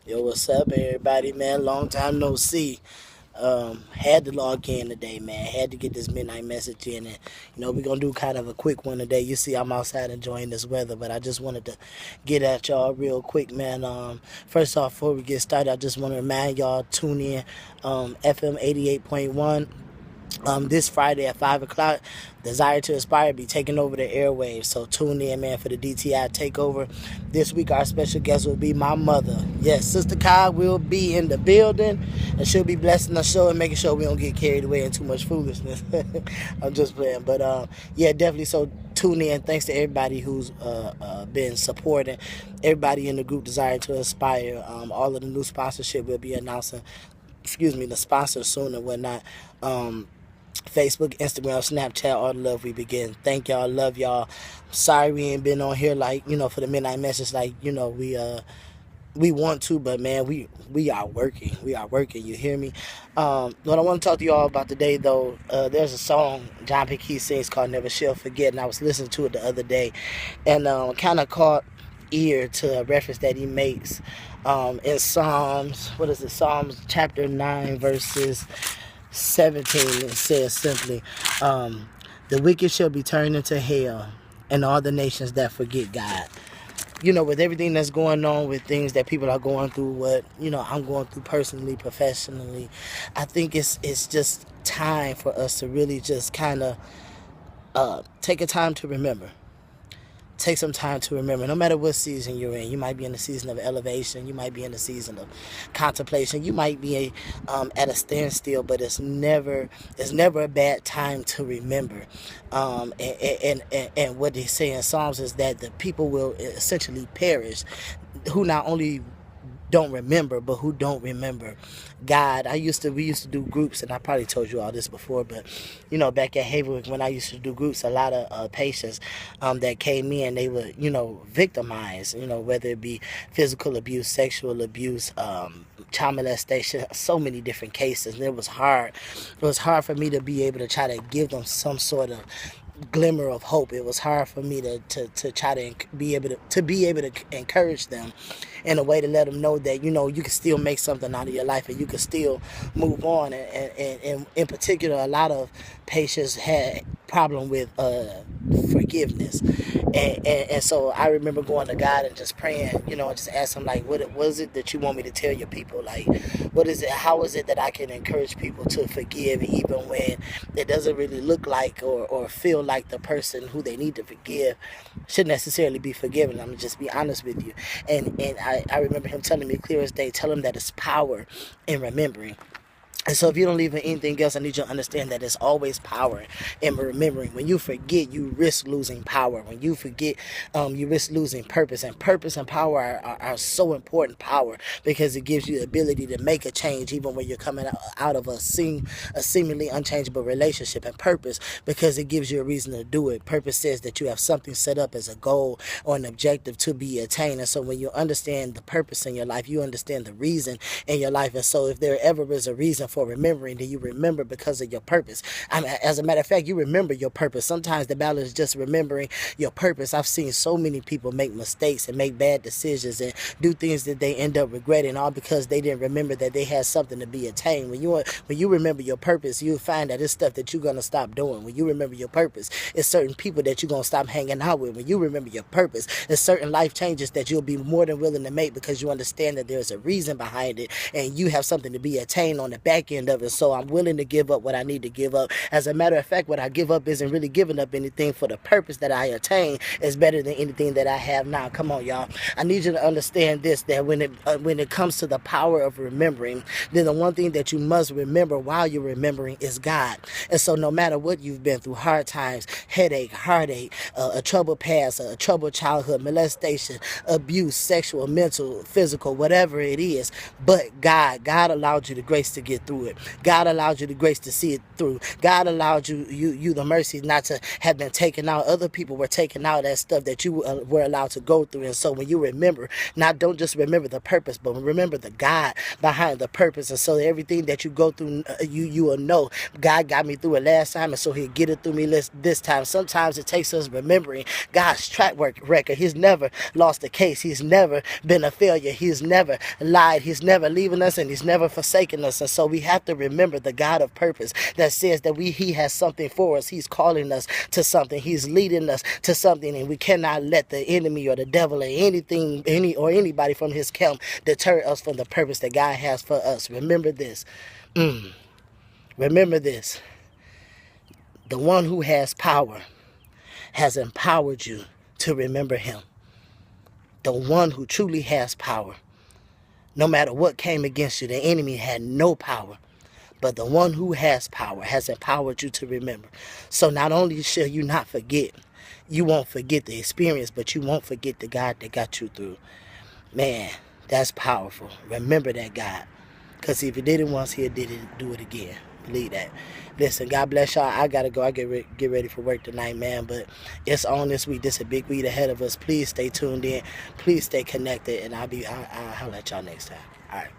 Yo, what's up, everybody, man? Long time no see. Had to log in today, man. Had to get this midnight message in, and we're gonna do kind of a quick one today. You see, I'm outside enjoying this weather, but I just wanted to get at y'all real quick, man. First off, before we get started, I just want to remind y'all tune in, FM 88.1. This Friday at 5 o'clock, Desire to Inspire be taking over the airwaves. So tune in, man, for the DTI takeover. This week, our special guest will be my mother. Yes, Sister Kai will be in the building, and she'll be blessing the show and making sure we don't get carried away in too much foolishness. I'm just playing, but yeah, definitely. So tune in. Thanks to everybody who's been supporting, everybody in the group Desire to Inspire. All of the new sponsorship will be announcing. Excuse me, the sponsors soon and whatnot. Facebook, Instagram, Snapchat, all the love we begin. Thank y'all, love y'all. Sorry we ain't been on here like, for the midnight message like, we want to, but man, we are working. We are working, you hear me? What I want to talk to y'all about today though, there's a song John P. Key sings called Never Shall Forget, and I was listening to it the other day and kind of caught ear to a reference that he makes in Psalms, what is it, Psalms chapter 9 verses 17. It says simply, the wicked shall be turned into hell, and all the nations that forget God. With everything that's going on, with things that people are going through, what I'm going through personally, professionally, I think it's just time for us to really just kind of take a time to remember. Take some time to remember, no matter what season you're in. You might be in the season of elevation, you might be in the season of contemplation, you might be at a standstill, but it's never a bad time to remember. And what they say in Psalms is that the people will essentially perish who not only don't remember, but who don't remember God. We used to do groups, and I probably told you all this before, but back at Haverwick when I used to do groups, a lot of patients that came in, they were victimized, whether it be physical abuse, sexual abuse, child molestation, so many different cases, and it was hard for me to be able to try to give them some sort of glimmer of hope. It was hard for me to try to be able to encourage them in a way to let them know that you can still make something out of your life and you can still move on. And in particular, a lot of patients had problem with forgiveness, and so I remember going to God and just praying, and just ask him, like, what was it that you want me to tell your people? Like, what is it, how is it that I can encourage people to forgive even when it doesn't really look like or feel like the person who they need to forgive should necessarily be forgiven? I'm gonna just be honest with you. And I remember him telling me clear as day, tell him that it's power in remembering. And so if you don't leave in anything else, I need you to understand that there's always power in remembering. When you forget, you risk losing power. When you forget, you risk losing purpose. And purpose and power are so important. Power, because it gives you the ability to make a change even when you're coming out of a seemingly unchangeable relationship. And purpose, because it gives you a reason to do it. Purpose says that you have something set up as a goal or an objective to be attained. And so when you understand the purpose in your life, you understand the reason in your life. And so if there ever is a reason for remembering, then you remember because of your purpose. As a matter of fact, you remember your purpose. Sometimes the battle is just remembering your purpose. I've seen so many people make mistakes and make bad decisions and do things that they end up regretting, all because they didn't remember that they had something to be attained. When you remember your purpose, you find that it's stuff that you're gonna stop doing. When you remember your purpose, it's certain people that you're gonna stop hanging out with. When you remember your purpose, it's certain life changes that you'll be more than willing to make because you understand that there's a reason behind it and you have something to be attained on the back end of it. So I'm willing to give up what I need to give up. As a matter of fact, what I give up isn't really giving up anything, for the purpose that I attain is better than anything that I have now. Come on, y'all. I need you to understand this, that when it comes to the power of remembering, then the one thing that you must remember while you're remembering is God. And so no matter what you've been through, hard times, headache, heartache, a troubled past, a troubled childhood, molestation, abuse, sexual, mental, physical, whatever it is, but God allowed you the grace to get through through it. God allowed you the grace to see it through. God allowed you the mercy not to have been taken out. Other people were taking out that stuff that you were allowed to go through. And so when you remember, don't just remember the purpose, but remember the God behind the purpose. And so everything that you go through, you will know God got me through it last time, and so he'll get it through me this time. Sometimes it takes us remembering God's track record. He's never lost a case. He's never been a failure. He's never lied. He's never leaving us, and he's never forsaken us. And so we have to remember the God of purpose that says that he has something for us. He's calling us to something. He's leading us to something, and we cannot let the enemy or the devil or anybody from his camp deter us from the purpose that God has for us. Remember this. Remember this. The one who has power has empowered you to remember him. The one who truly has power. No matter what came against you, the enemy had no power. But the one who has power has empowered you to remember. So not only shall you not forget, you won't forget the experience, but you won't forget the God that got you through. Man, that's powerful. Remember that God. Because if he did it once, he'll do it again. Believe that. Listen, God bless y'all. I got to go. I get ready for work tonight, man. But it's on this week. This is a big week ahead of us. Please stay tuned in. Please stay connected. And I'll holler at y'all next time. All right.